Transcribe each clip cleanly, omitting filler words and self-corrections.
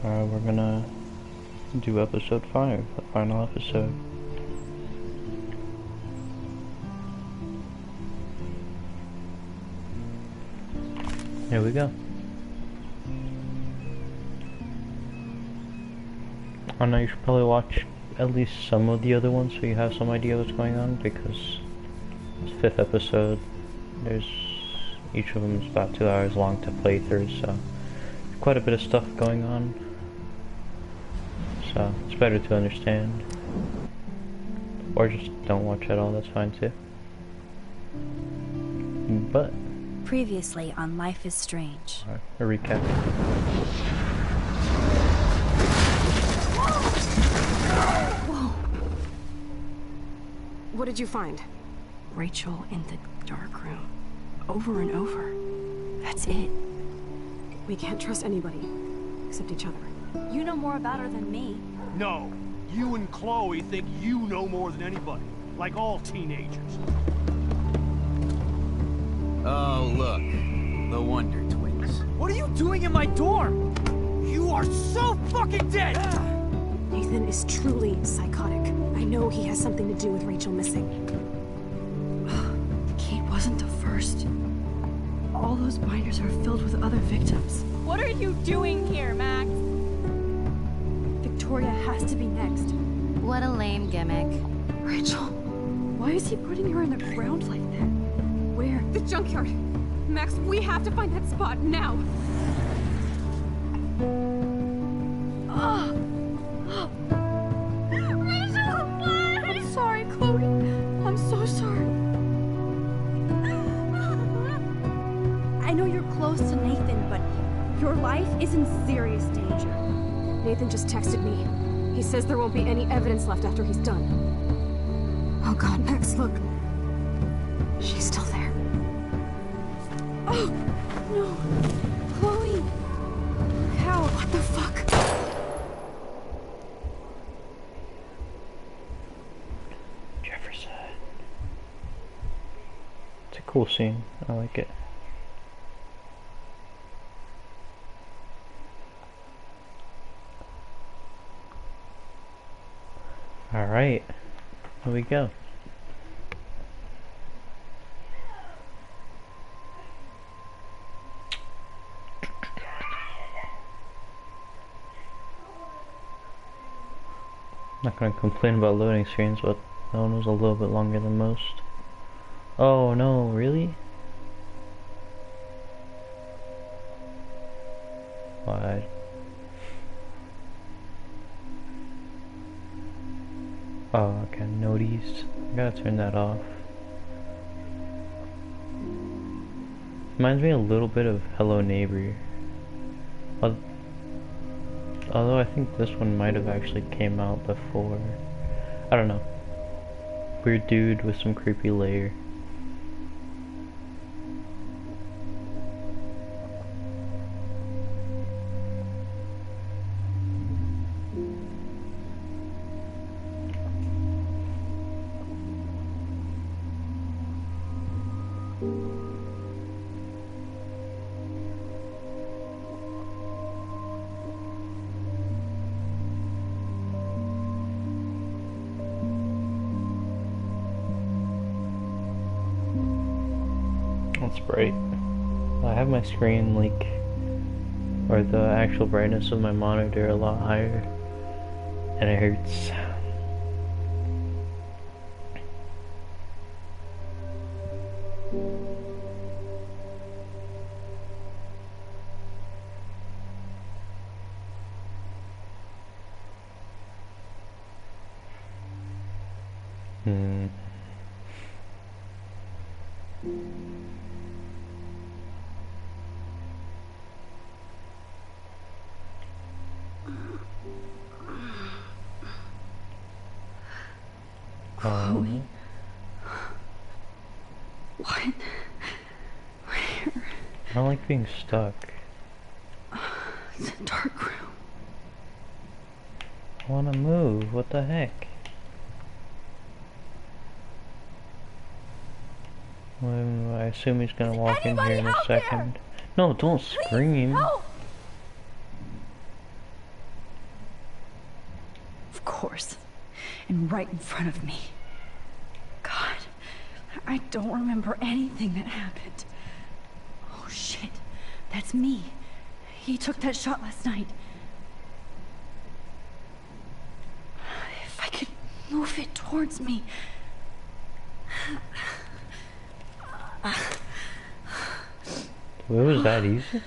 We're gonna do episode 5, the final episode. Here we go. I know you should probably watch at least some of the other ones so you have some idea what's going on, because this 5th episode, each of them is about 2 hours long to play through, so quite a bit of stuff going on. So it's better to understand. Or just don't watch at all, that's fine too. But previously on Life is Strange. alright, a recap. Whoa. What did you find? Rachel in the dark room. Over and over. That's it. We can't trust anybody, except each other. You know more about her than me. No, you and Chloe think you know more than anybody, like all teenagers. Oh, look. The Wonder Twins. What are you doing in my dorm? You are so fucking dead! Nathan is truly psychotic. I know he has something to do with Rachel missing. Kate wasn't the first. All those binders are filled with other victims. What are you doing here, Max? Victoria has to be next. What a lame gimmick. Rachel, why is he putting her in the ground like that? Where? The junkyard! Max, we have to find that spot now! Rachel, I'm sorry, Chloe. I'm so sorry. I know you're close to Nathan, but your life is in serious danger. Nathan just texted me. He says there won't be any evidence left after he's done. Oh God, Max, look. She's still there. Oh, no. Chloe. How? What the fuck? Jefferson. It's a cool scene. I like it. Alright. Here we go. Not gonna complain about loading screens, but that one was a little bit longer than most. Oh no, really? Why? Oh, okay, noticed. I gotta turn that off. Reminds me a little bit of Hello Neighbor. Although I think this one might have actually came out before. I don't know. Weird dude with some creepy layer. That's bright. I have my screen like, or the actual brightness of my monitor a lot higher, and it hurts. Chloe. What? Where? I don't like being stuck. It's a dark room. I wanna move, what the heck? Well, I assume he's gonna walk in here in a second. No, don't scream. Help! Of course. And right in front of me. God, I don't remember anything that happened. Oh shit, that's me. He took that shot last night. If I could move it towards me. Where was that easy?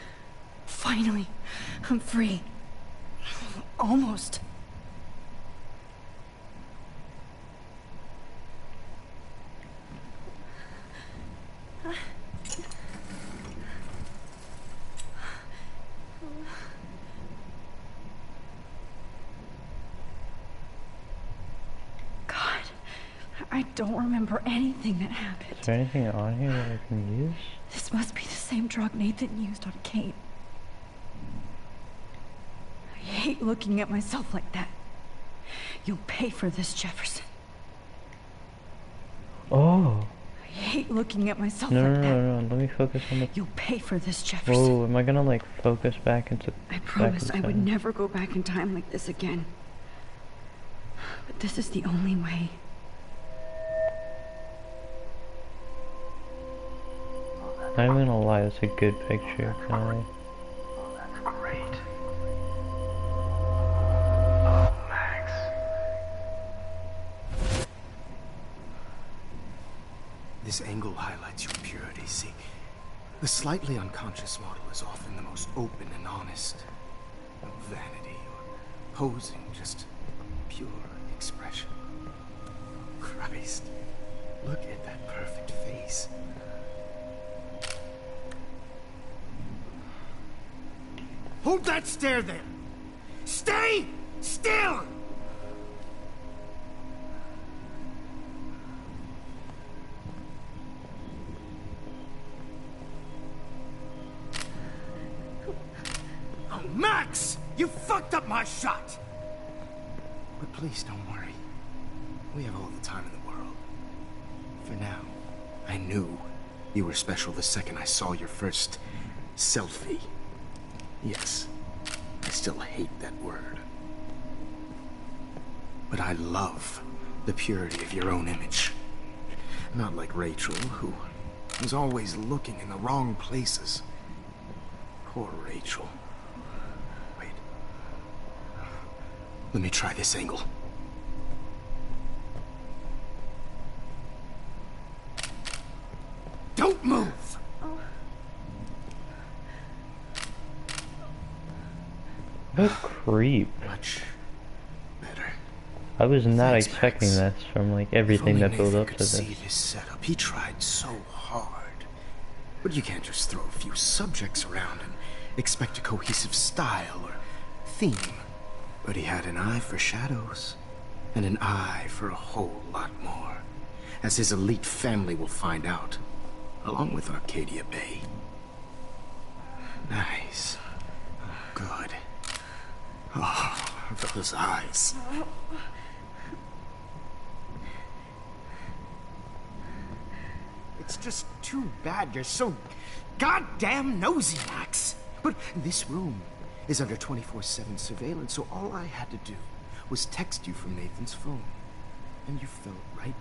Finally, I'm free. Almost. God, I don't remember anything that happened. Is there anything on here that I can use? This must be the same drug Nathan used on Kate. I hate looking at myself like that. You'll pay for this, Jefferson. Oh. I hate looking at myself No, like no, that. no, no, let me focus on the... You'll pay for this, Jefferson. Whoa, am I gonna like focus back into... I promised I would time? never go back in time like this again. But this is the only way. Not even gonna lie, it's a good picture, kinda. Oh, that's great. Oh, Max. This angle highlights your purity, see? The slightly unconscious model is often the most open and honest. No vanity or posing, just pure expression. Christ, look at that perfect face. Hold that stare there! Stay still! Oh, Max! You fucked up my shot! But please don't worry. We have all the time in the world. For now, I knew you were special the second I saw your first selfie. Yes, I still hate that word. But I love the purity of your own image. Not like Rachel, who was always looking in the wrong places. Poor Rachel. Wait. Let me try this angle. Don't move! What a creep. Much better. I was not Thanks, expecting Max. this from like everything If only that built Nathan up to could see this. this setup. He tried so hard. But you can't just throw a few subjects around and expect a cohesive style or theme. But he had an eye for shadows, and an eye for a whole lot more, as his elite family will find out, along with Arcadia Bay. Nice. Good. Oh, those eyes. It's just too bad you're so goddamn nosy, Max. But this room is under 24/7 surveillance, so all I had to do was text you from Nathan's phone. And you fell right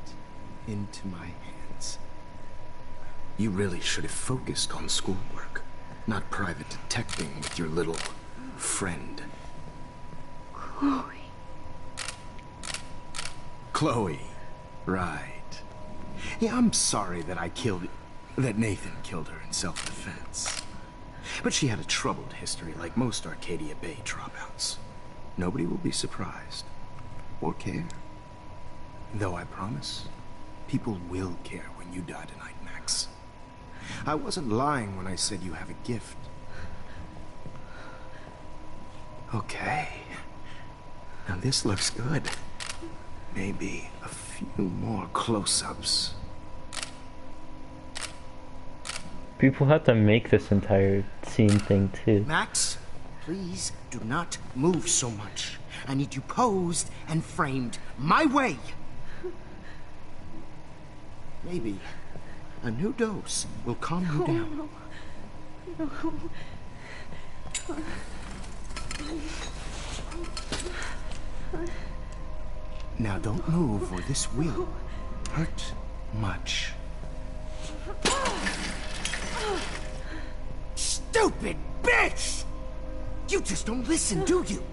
into my hands. You really should have focused on schoolwork, not private detecting with your little friend. Chloe. Chloe. Right. Yeah, I'm sorry that that Nathan killed her in self-defense. But she had a troubled history like most Arcadia Bay dropouts. Nobody will be surprised. Or care. Though I promise, people will care when you die tonight, Max. I wasn't lying when I said you have a gift. Okay. Now this looks good. Maybe a few more close-ups. People have to make this entire scene thing too. Max, please do not move so much. I need you posed and framed my way. Maybe a new dose will calm you down. Now don't move or this will hurt much. Stupid bitch! You just don't listen, do you?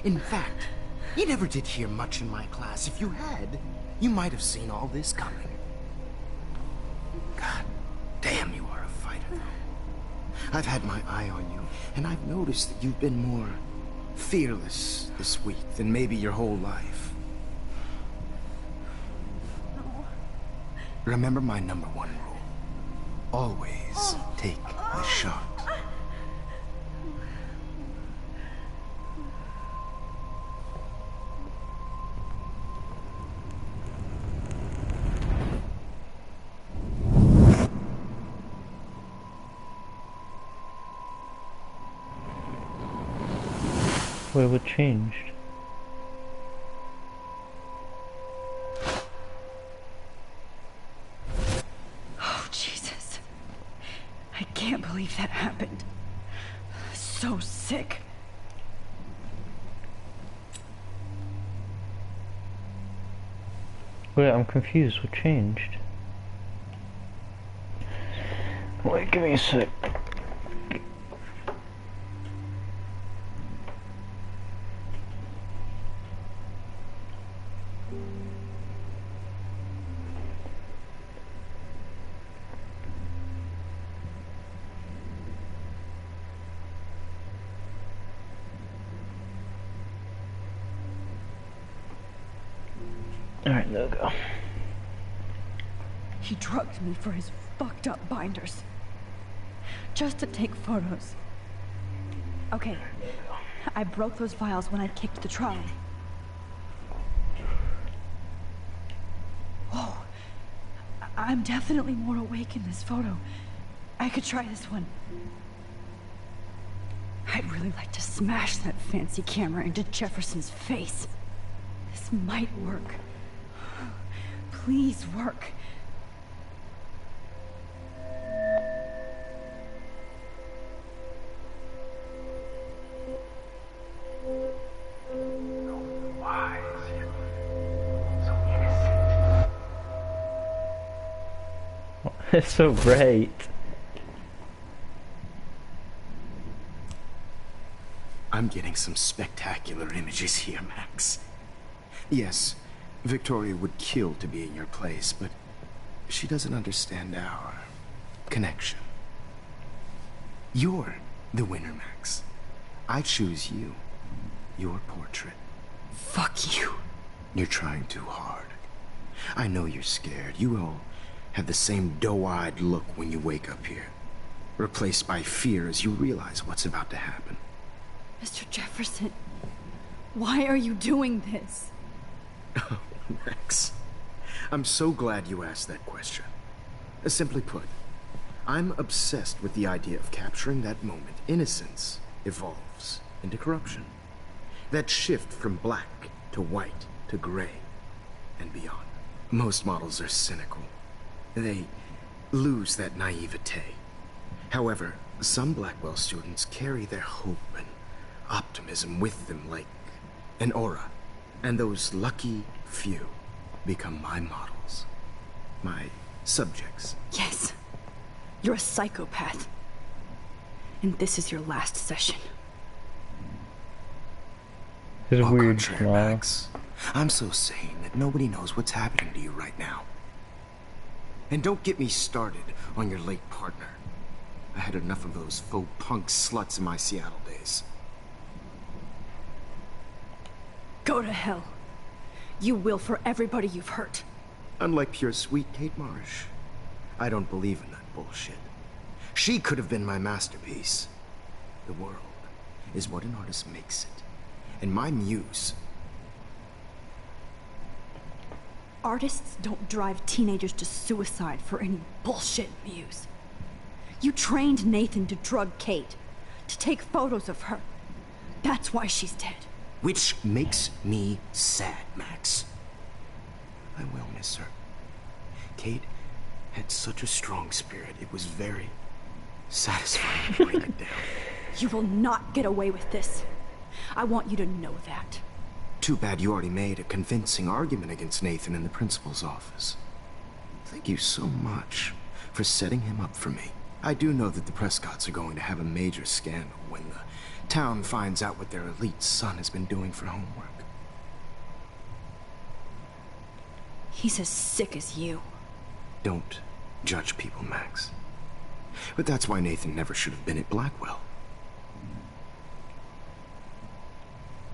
In fact, you never did hear much in my class. If you had, you might have seen all this coming. God damn, you are a fighter, though. I've had my eye on you, and I've noticed that you've been more fearless this week than maybe your whole life. No. Remember my #1 rule. Always take the shot. Well, what changed? Oh, Jesus. I can't believe that happened. So sick. Wait, I'm confused. What changed? Wait, give me a sec. Alright, there we go. He drugged me for his fucked up binders. Just to take photos. Okay, I broke those files when I kicked the trial. Whoa, I'm definitely more awake in this photo. I could try this one. I'd really like to smash that fancy camera into Jefferson's face. This might work. Please work. Wise, so innocent. It's so great. I'm getting some spectacular images here, Max. Yes, Victoria would kill to be in your place, but she doesn't understand our connection. You're the winner, Max. I choose you. Your portrait. Fuck you. You're trying too hard. I know you're scared. You will have the same doe-eyed look when you wake up here, replaced by fear as you realize what's about to happen. Mr. Jefferson, why are you doing this? Oh, Max. I'm so glad you asked that question. Simply put, I'm obsessed with the idea of capturing that moment. Innocence evolves into corruption. That shift from black to white to gray and beyond. Most models are cynical. They lose that naivete. However, some Blackwell students carry their hope and optimism with them like an aura. And those lucky few become my models. My subjects. Yes. You're a psychopath. And this is your last session. His Au weird contraire, smile. Max. I'm so sane that nobody knows what's happening to you right now. And don't get me started on your late partner. I had enough of those faux punk sluts in my Seattle days. Go to hell. You will for everybody you've hurt. Unlike pure sweet Kate Marsh, I don't believe in that bullshit. She could have been my masterpiece. The world is what an artist makes it. And my muse... Artists don't drive teenagers to suicide for any bullshit muse. You trained Nathan to drug Kate, to take photos of her. That's why she's dead. Which makes me sad, Max. I will miss her. Kate had such a strong spirit, it was very satisfying to break it down. You will not get away with this. I want you to know that. Too bad you already made a convincing argument against Nathan in the principal's office. Thank you so much for setting him up for me. I do know that the Prescotts are going to have a major scandal when the town finds out what their elite son has been doing for homework. He's as sick as you. Don't judge people, Max. But that's why Nathan never should have been at Blackwell.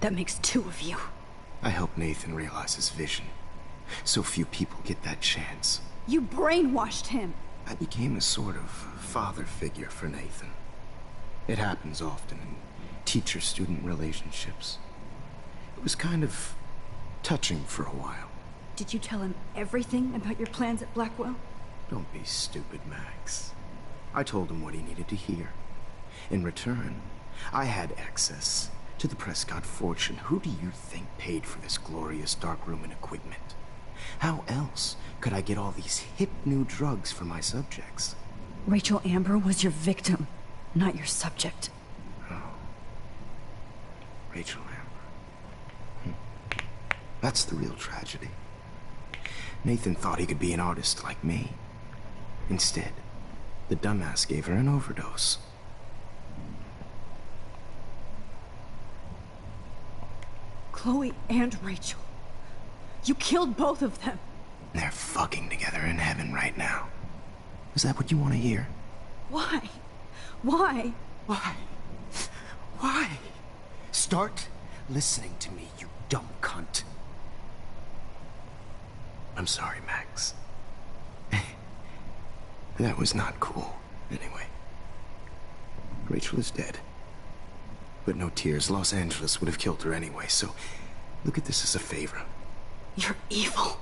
That makes two of you. I helped Nathan realize his vision. So few people get that chance. You brainwashed him. I became a sort of father figure for Nathan. It happens often in teacher-student relationships. It was kind of touching for a while. Did you tell him everything about your plans at Blackwell? Don't be stupid, Max. I told him what he needed to hear. In return, I had access to the Prescott fortune. Who do you think paid for this glorious darkroom and equipment? How else could I get all these hip new drugs for my subjects? Rachel Amber was your victim, not your subject. Oh. Rachel Amber. That's the real tragedy. Nathan thought he could be an artist like me. Instead, the dumbass gave her an overdose. Chloe and Rachel. You killed both of them. They're fucking together in heaven right now. Is that what you want to hear? Why? Why? Why? Why? Start listening to me, you dumb cunt. I'm sorry, Max. That was not cool. Anyway. Rachel is dead. But no tears. Los Angeles would have killed her anyway, so look at this as a favor. You're evil.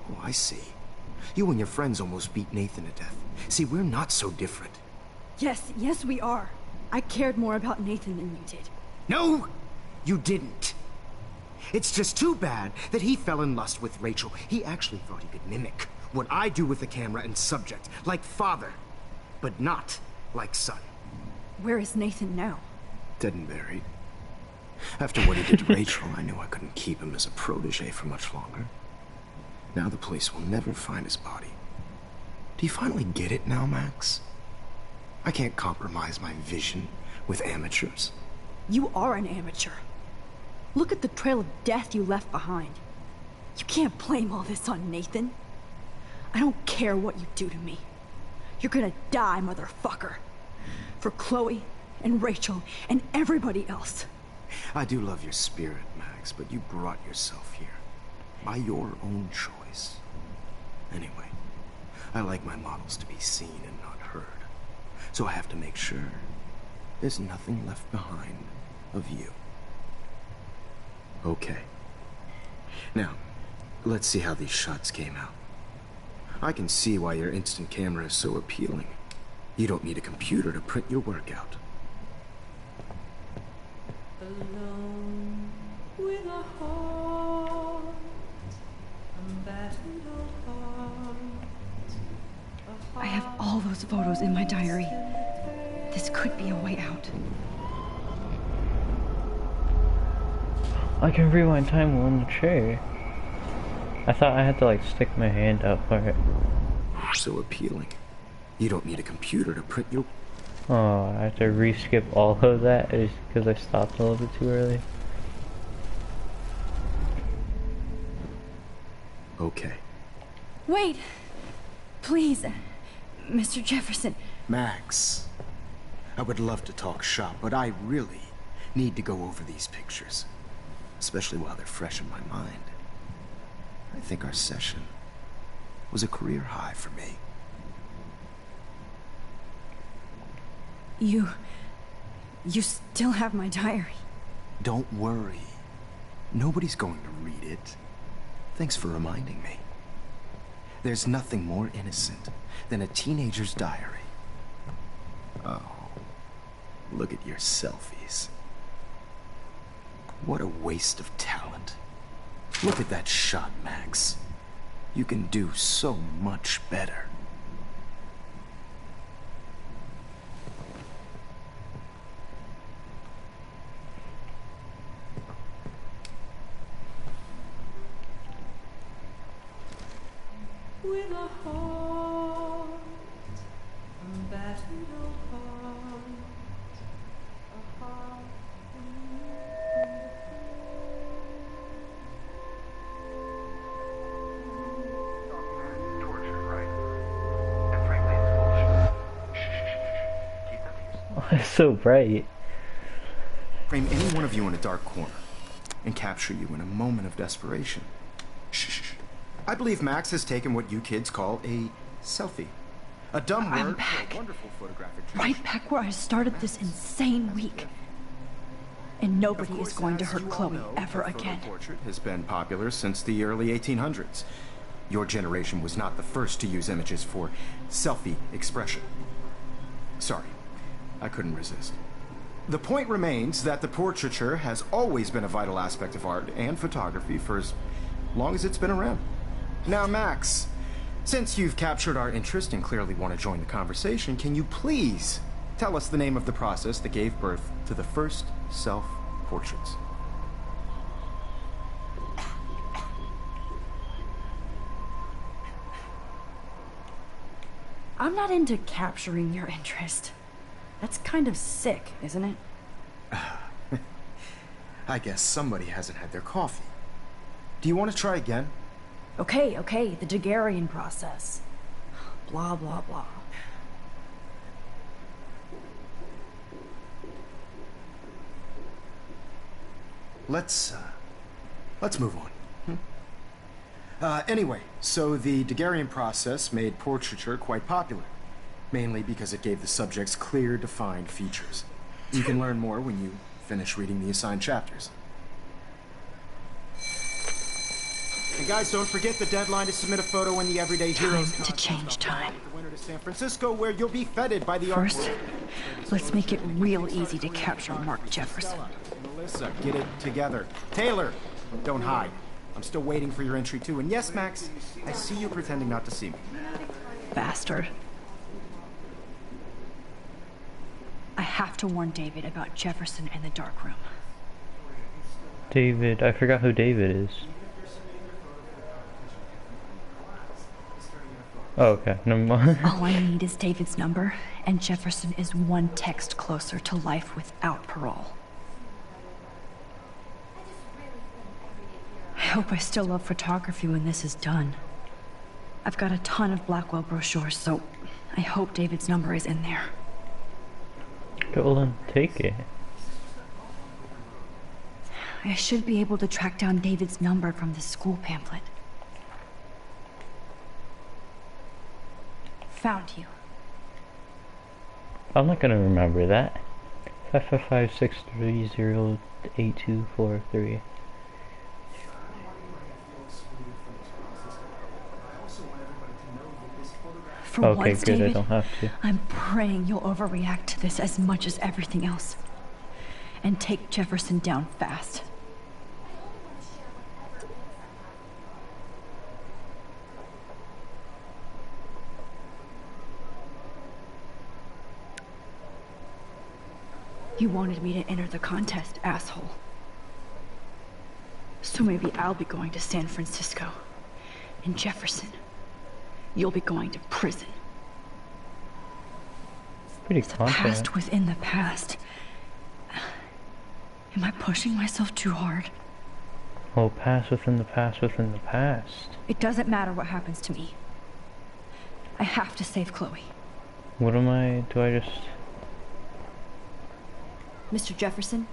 Oh, I see. You and your friends almost beat Nathan to death. See, we're not so different. Yes, we are. I cared more about Nathan than you did. No, you didn't. It's just too bad that he fell in lust with Rachel. He actually thought he could mimic what I do with the camera and subject, like father, but not like son. Where is Nathan now? Dead and buried. After what he did to Rachel, I knew I couldn't keep him as a protege for much longer. Now the police will never find his body. Do you finally get it now, Max? I can't compromise my vision with amateurs. You are an amateur. Look at the trail of death you left behind. You can't blame all this on Nathan. I don't care what you do to me. You're gonna die, motherfucker. For Chloe and Rachel and everybody else. I do love your spirit, Max, but you brought yourself here. By your own choice. Anyway, I like my models to be seen and not heard. So I have to make sure there's nothing left behind of you. Okay. Now, let's see how these shots came out. I can see why your instant camera is so appealing. You don't need a computer to print your work out. Alone with a heart, a battered old heart. I have all those photos in my diary. This could be a way out. I can rewind time on the chair. I thought I had to like stick my hand out for it. So appealing. You don't need a computer to print your... Oh, I have to re-skip all of that because I stopped a little bit too early. Okay. Wait! Please, Mr. Jefferson. Max, I would love to talk shop, but I really need to go over these pictures. Especially while they're fresh in my mind. I think our session was a career high for me. You still have my diary. Don't worry. Nobody's going to read it. Thanks for reminding me. There's nothing more innocent than a teenager's diary. Oh, look at your selfies. What a waste of talent. Look at that shot, Max. You can do so much better. with a heart, a battered old heart, a heart Torture, right? And frankly, it's bullshit. Shh. Keep that to yourself. It's so bright. Frame any one of you in a dark corner and capture you in a moment of desperation. Shh. I believe Max has taken what you kids call a selfie. A dumb I'm word back. for a wonderful photographic treasure. Right back where I started this insane week. And nobody is going to hurt Chloe ever again. The portrait has been popular since the early 1800s. Your generation was not the first to use images for selfie expression. Sorry, I couldn't resist. The point remains that the portraiture has always been a vital aspect of art and photography for as long as it's been around. Now, Max, since you've captured our interest and clearly want to join the conversation, can you please tell us the name of the process that gave birth to the first self-portraits? I'm not into capturing your interest. That's kind of sick, isn't it? I guess somebody hasn't had their coffee. Do you want to try again? Okay, the Daguerrean process. Blah, blah, blah. Let's move on. Anyway, so the Daguerrean process made portraiture quite popular, mainly because it gave the subjects clear, defined features. You can learn more when you finish reading the assigned chapters. And guys, don't forget the deadline to submit a photo in the Everyday Heroes Time to change time. The winter to San Francisco, where you'll be feted by the art First, world. let's make it real easy to capture Mark Jefferson. Melissa, get it together. Taylor, don't hide. I'm still waiting for your entry too. And yes, Max, I see you pretending not to see me. Bastard. I have to warn David about Jefferson and the dark room. David, I forgot who David is. Oh, okay, never mind. All I need is David's number, and Jefferson is one text closer to life without parole. I hope I still love photography when this is done. I've got a ton of Blackwell brochures, so I hope David's number is in there. Go then, take it. I should be able to track down David's number from the school pamphlet. Found you. I'm not gonna remember that. 555-630-8243. For Okay, once, good, David, I don't have to. I'm praying you'll overreact to this as much as everything else. And take Jefferson down fast. You wanted me to enter the contest, asshole. So maybe I'll be going to San Francisco. And Jefferson, you'll be going to prison. Pretty The confident. past within the past. Am I pushing myself too hard? Oh, past within the past within the past. It doesn't matter what happens to me. I have to save Chloe. What am I, do I just... Mr. Jefferson,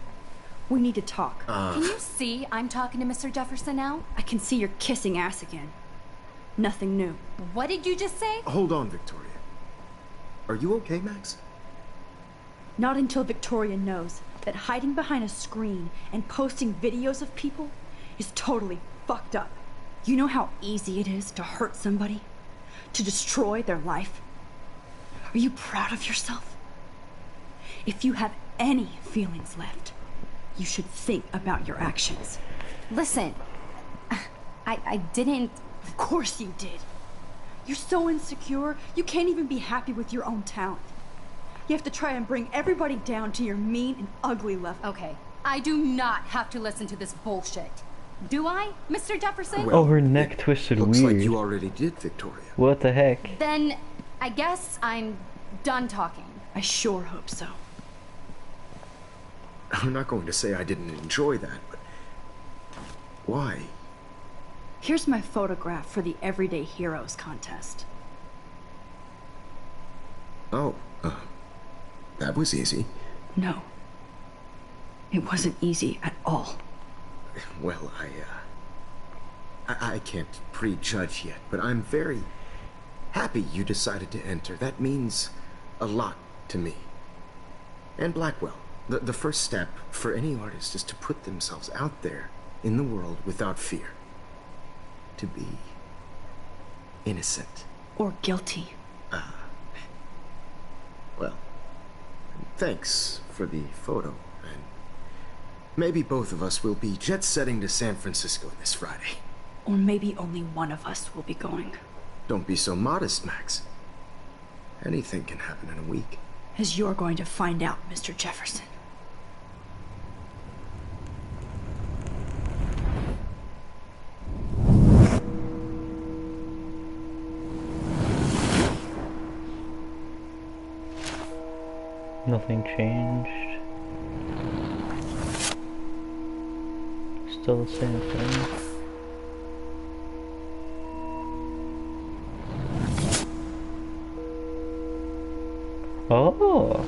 we need to talk. Can you see I'm talking to Mr. Jefferson now? I can see you're kissing ass again. Nothing new. What did you just say? Hold on, Victoria. Are you okay, Max? Not until Victoria knows that hiding behind a screen and posting videos of people is totally fucked up. You know how easy it is to hurt somebody? To destroy their life? Are you proud of yourself? If you have any feelings left, you should think about your actions. Listen, I didn't... Of course you did. You're so insecure, you can't even be happy with your own talent. You have to try and bring everybody down to your mean and ugly level. Okay, I do not have to listen to this bullshit. Do I, Mr. Jefferson? Well, Oh, her neck twisted looks weird. like you already did, Victoria. What the heck? Then I guess I'm done talking. I sure hope so. I'm not going to say I didn't enjoy that, but why? Here's my photograph for the Everyday Heroes contest. Oh, that was easy. No. It wasn't easy at all. Well, I can't prejudge yet, but I'm very happy you decided to enter. That means a lot to me. And Blackwell. The first step for any artist is to put themselves out there in the world without fear. To be innocent. Or guilty. Well, thanks for the photo, and maybe both of us will be jet-setting to San Francisco this Friday. Or maybe only one of us will be going. Don't be so modest, Max. Anything can happen in a week. As you're going to find out, Mr. Jefferson. Nothing changed. Still the same thing. Oh!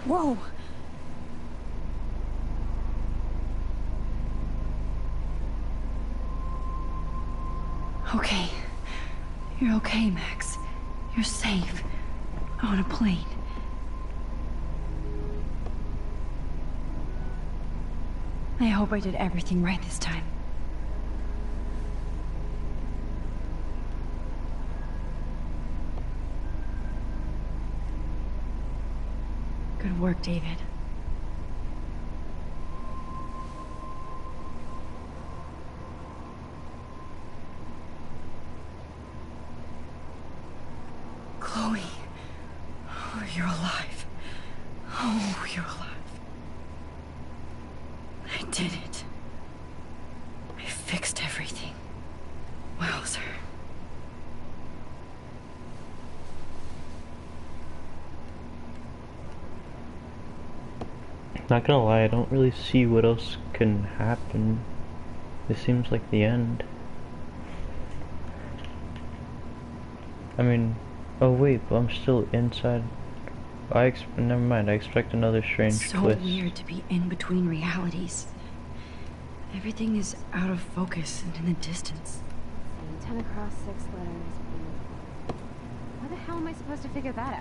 Whoa! Okay. You're okay, Max. You're safe. On a plane. I hope I did everything right this time. Good work, David. Chloe. Oh, you're alive. Oh, you're alive. I did it. I fixed everything. Wowzer. Not gonna lie, I don't really see what else can happen. This seems like the end. I mean, oh wait, but I'm still inside. Never mind, I expect another strange It's so twist. weird to be in between realities. Everything is out of focus and in the distance. 10 across 6 letters. How the hell am I supposed to figure that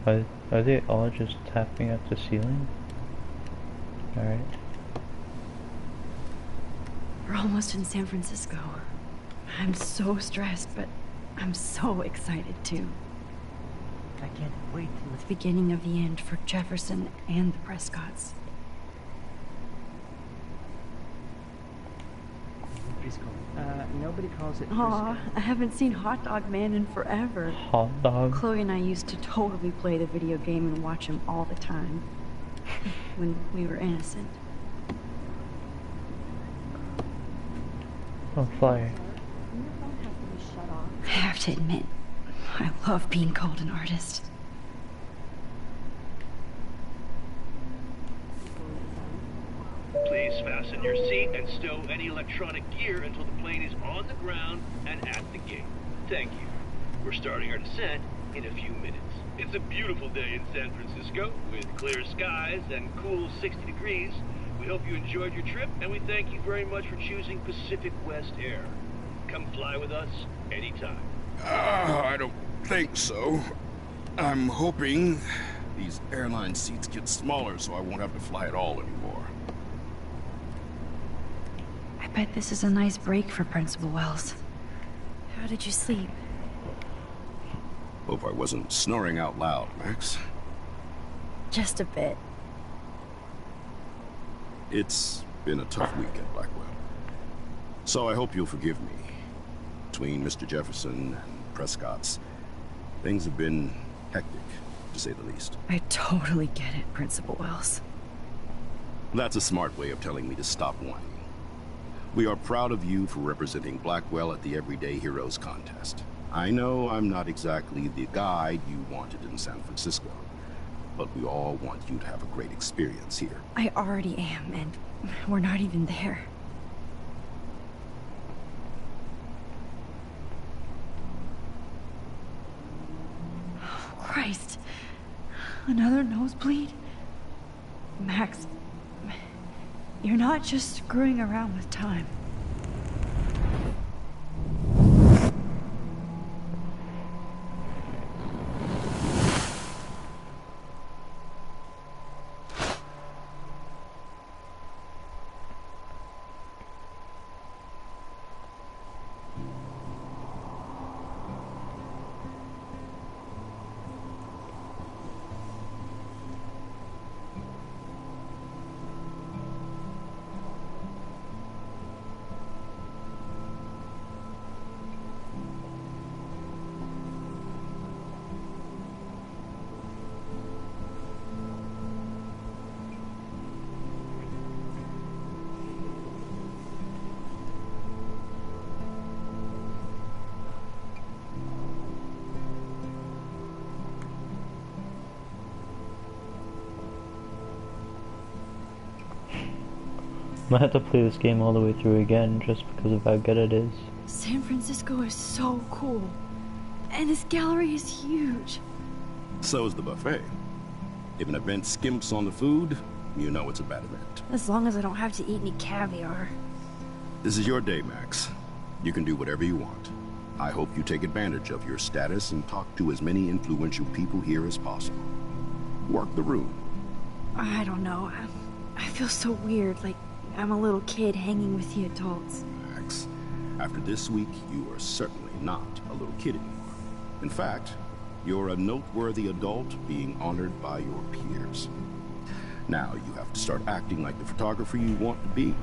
out? Are they all just tapping at the ceiling? Alright. We're almost in San Francisco. I'm so stressed, but I'm so excited too. I can't wait till It's the beginning of the end for Jefferson and the Prescotts. Frisco. Nobody calls it Aw, Frisco. I haven't seen Hot Dog Man in forever. Hot dog? Chloe and I used to totally play the video game and watch him all the time. When we were innocent. Oh, fire. I have to admit, I love being called an artist. Please Please fasten your seat and stow any electronic gear until the plane is on the ground and at the gate. Thank you. We're starting our descent in a few minutes. It's a beautiful day in San Francisco with clear skies and cool 60 degrees. We hope you enjoyed your trip, and we thank you very much for choosing Pacific West Air. Come fly with us anytime. I don't think so. I'm hoping these airline seats get smaller so I won't have to fly at all anymore. I bet this is a nice break for Principal Wells. How did you sleep? Hope I wasn't snoring out loud, Max. Just a bit. It's been a tough week at Blackwell. So I hope you'll forgive me. Between Mr. Jefferson and Prescott's, things have been hectic, to say the least. I totally get it, Principal Wells. That's a smart way of telling me to stop whining. We are proud of you for representing Blackwell at the Everyday Heroes contest. I know I'm not exactly the guide you wanted in San Francisco, but we all want you to have a great experience here. I already am, and we're not even there. Oh, Christ. Another nosebleed? Max, you're not just screwing around with time. I might have to play this game all the way through again just because of how good it is. San Francisco is so cool. And this gallery is huge. So is the buffet. If an event skimps on the food, you know it's a bad event. As long as I don't have to eat any caviar. This is your day, Max. You can do whatever you want. I hope you take advantage of your status and talk to as many influential people here as possible. Work the room. I don't know. I feel so weird, like I'm a little kid hanging with the adults. Max, after this week, you are certainly not a little kid anymore. In fact, you're a noteworthy adult being honored by your peers. Now you have to start acting like the photographer you want to be.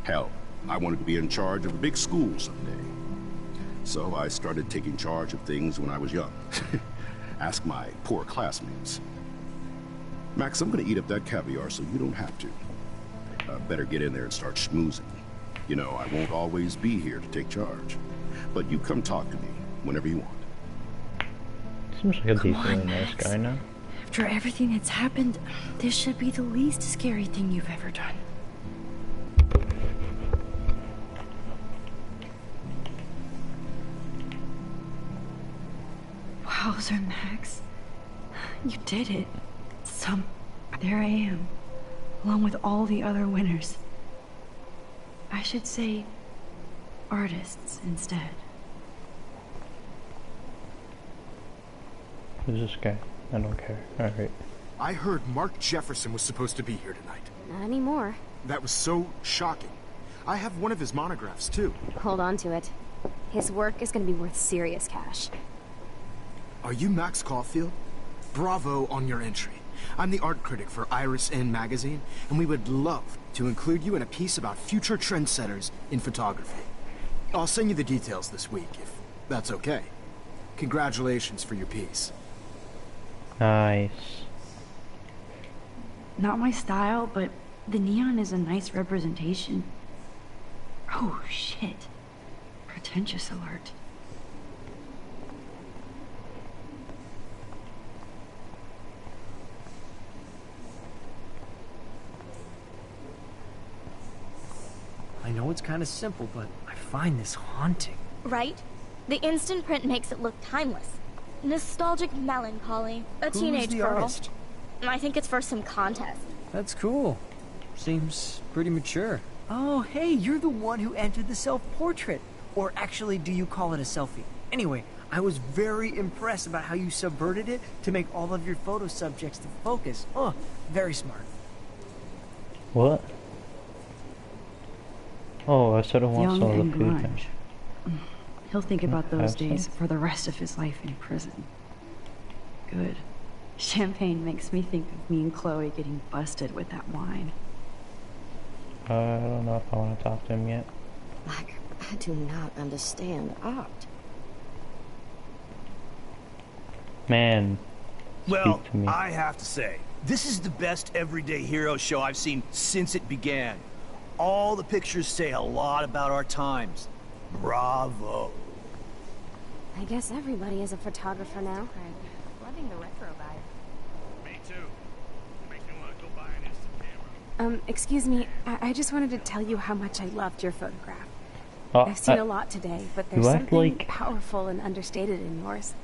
Hell, I wanted to be in charge of a big school someday. So I started taking charge of things when I was young. Ask my poor classmates. Max, I'm gonna eat up that caviar so you don't have to. Better get in there and start schmoozing. You know, I won't always be here to take charge. But you come talk to me whenever you want. Seems like a decently nice guy now. After everything that's happened, this should be the least scary thing you've ever done. Wowzer, Max. You did it. There I am, along with all the other winners. I should say artists instead. Who's this guy? I don't care. Alright. I heard Mark Jefferson was supposed to be here tonight. Not anymore. That was so shocking. I have one of his monographs, too. Hold on to it. His work is gonna be worth serious cash. Are you Max Caulfield? Bravo on your entry. I'm the art critic for Iris N magazine, and we would love to include you in a piece about future trendsetters in photography. I'll send you the details this week, if that's okay. Congratulations for your piece. Nice. Not my style, but the neon is a nice representation. Oh, shit. Pretentious alert. know it's kind of simple, but I find this haunting. Right? The instant print makes it look timeless. Nostalgic melancholy. A Who's teenage the girl. artist? I think it's for some contest. That's cool. Seems pretty mature. Oh, hey, you're the one who entered the self-portrait. Or actually, do you call it a selfie? Anyway, I was very impressed about how you subverted it to make all of your photo subjects the focus. Oh, very smart. What? Oh, I sort of want Young some of and the food grunge. thing. He'll think about those Have some? days for the rest of his life in prison. Good. Champagne makes me think of me and Chloe getting busted with that wine. I don't know if I want to talk to him yet. I do not understand art. Man, Well, speak to me. I have to say, this is the best everyday hero show I've seen since it began. All the pictures say a lot about our times. Bravo. I guess everybody is a photographer now. Loving the retro vibe. Me too. Makes me want to go buy an instant camera. Excuse me, I just wanted to tell you how much I loved your photograph. Oh, I've seen a lot today, but there's you act something like- powerful and understated in yours.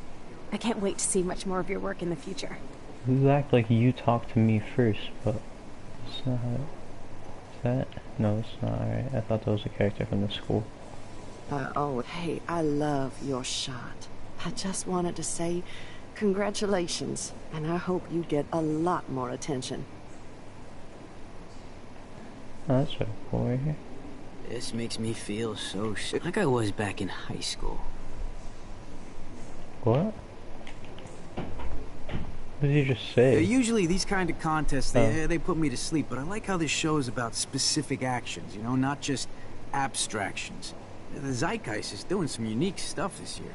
I can't wait to see much more of your work in the future. You act like you talked to me first, but it's not how it... Is that? No, it's not. Alright, I thought that was a character from the school. Oh, hey, I love your shot. I just wanted to say congratulations, and I hope you get a lot more attention. Oh, that's sort of cool right here. This makes me feel so like I was back in high school. What? What did you just say? Usually these kind of contests, they put me to sleep, but I like how this show is about specific actions, you know, not just abstractions. The Zeitgeist is doing some unique stuff this year.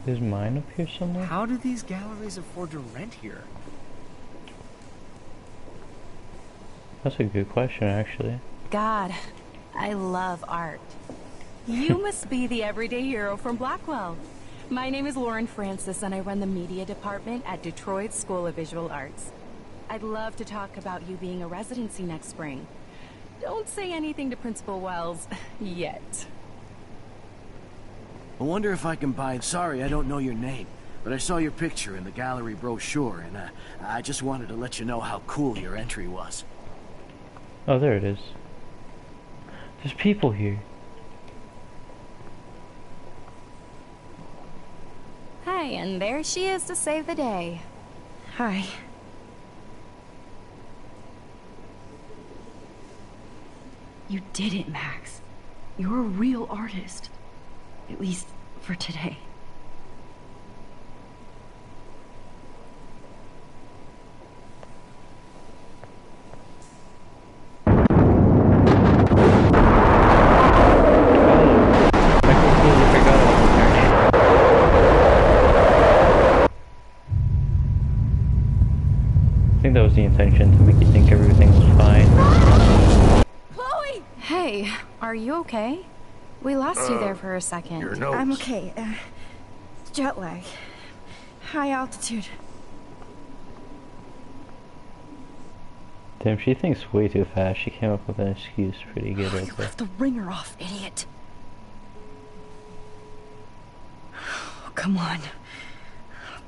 Is mine up here somewhere? How do these galleries afford to rent here? That's a good question, actually. God, I love art. You must be the everyday hero from Blackwell. My name is Lauren Francis, and I run the media department at Detroit School of Visual Arts. I'd love to talk about you being a residency next spring. Don't say anything to Principal Wells yet. I wonder if I can buy... Sorry, I don't know your name, but I saw your picture in the gallery brochure, and I just wanted to let you know how cool your entry was. Oh, there it is. There's people here. Hi, and there she is to save the day. Hi. You did it, Max. You're a real artist. At least for today. I think that was the intention, to make you think everything was fine. Chloe! Hey, are you okay? We lost you there for a second. Your nose. I'm okay. Jet lag. High altitude. Damn, she thinks way too fast. She came up with an excuse pretty good right You there. left the ringer off, idiot. Oh, come on.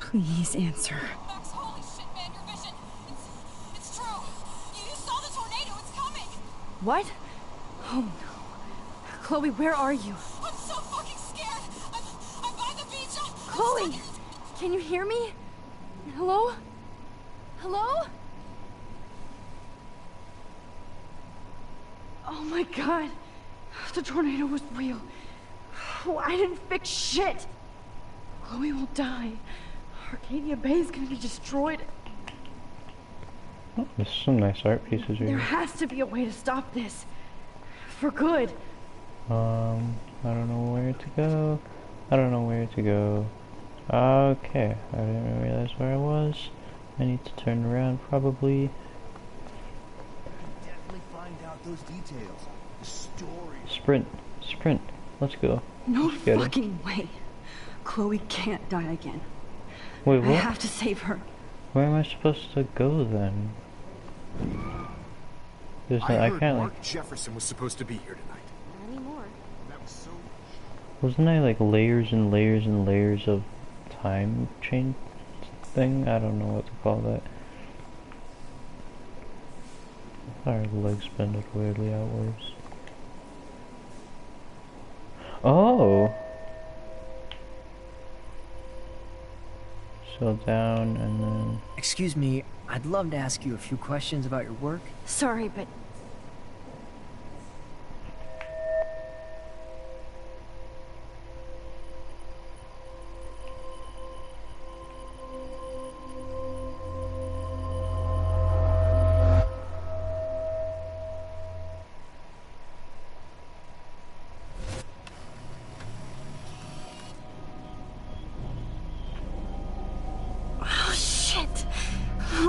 Please answer. Max, holy shit, man, your vision. It's true. You saw the tornado. It's coming. What? Oh no. Chloe, where are you? I'm so fucking scared. I'm by the beach. Chloe! Can you hear me? Hello? Hello? Oh my god. The tornado was real. Oh, I didn't fix shit. Chloe will die. Arcadia Bay is gonna be destroyed. Oh, there's some nice art pieces right There here. has to be a way to stop this. For good. I don't know where to go. I don't know where to go. Okay, I didn't realize where I was. I need to turn around probably. Definitely find out those details. The story. Sprint, sprint. Let's go. No Let's get it. fucking way. Chloe can't die again. Wait, I what? have to save her. Where am I supposed to go then? I heard can't Mark like. Jefferson was supposed to be here tonight. Not anymore. That was so... Wasn't there like layers and layers and layers of time change thing? I don't know what to call that. Our legs bended weirdly outwards. Oh! So down and then... Excuse me, I'd love to ask you a few questions about your work. Sorry, but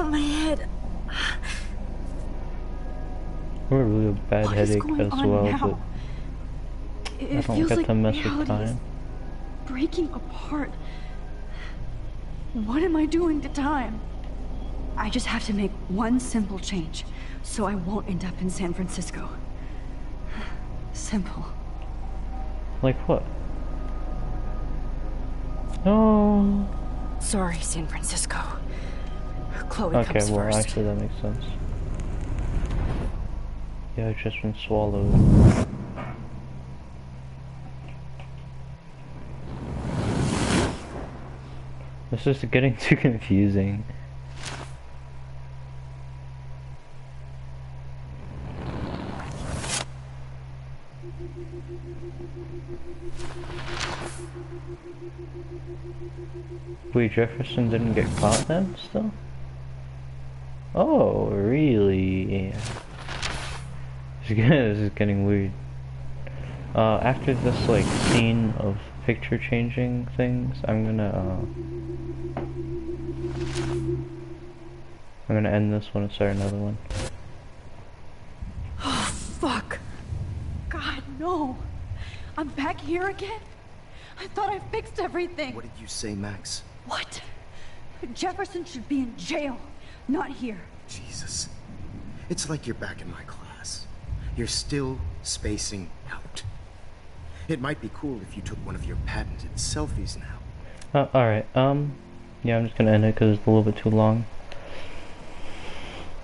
I have a really bad headache as well, but I don't get to mess with time. Breaking apart. What am I doing to time? I just have to make one simple change, so I won't end up in San Francisco. Simple. Like what? No. Sorry, San Francisco. Chloe Okay, comes well, first. actually that makes sense. Yeah, it's just been swallowed. This is getting too confusing. Wait, Jefferson didn't get caught then, still? Oh, really? This is getting weird. After this, like, scene of picture changing things, I'm gonna end this one and start another one. Oh, fuck. God, no. I'm back here again? I thought I fixed everything. What did you say, Max? What? Jefferson should be in jail, not here. Jesus. It's like you're back in my class. You're still spacing out. It might be cool if you took one of your patented selfies now. Alright, yeah, I'm just gonna end it because it's a little bit too long.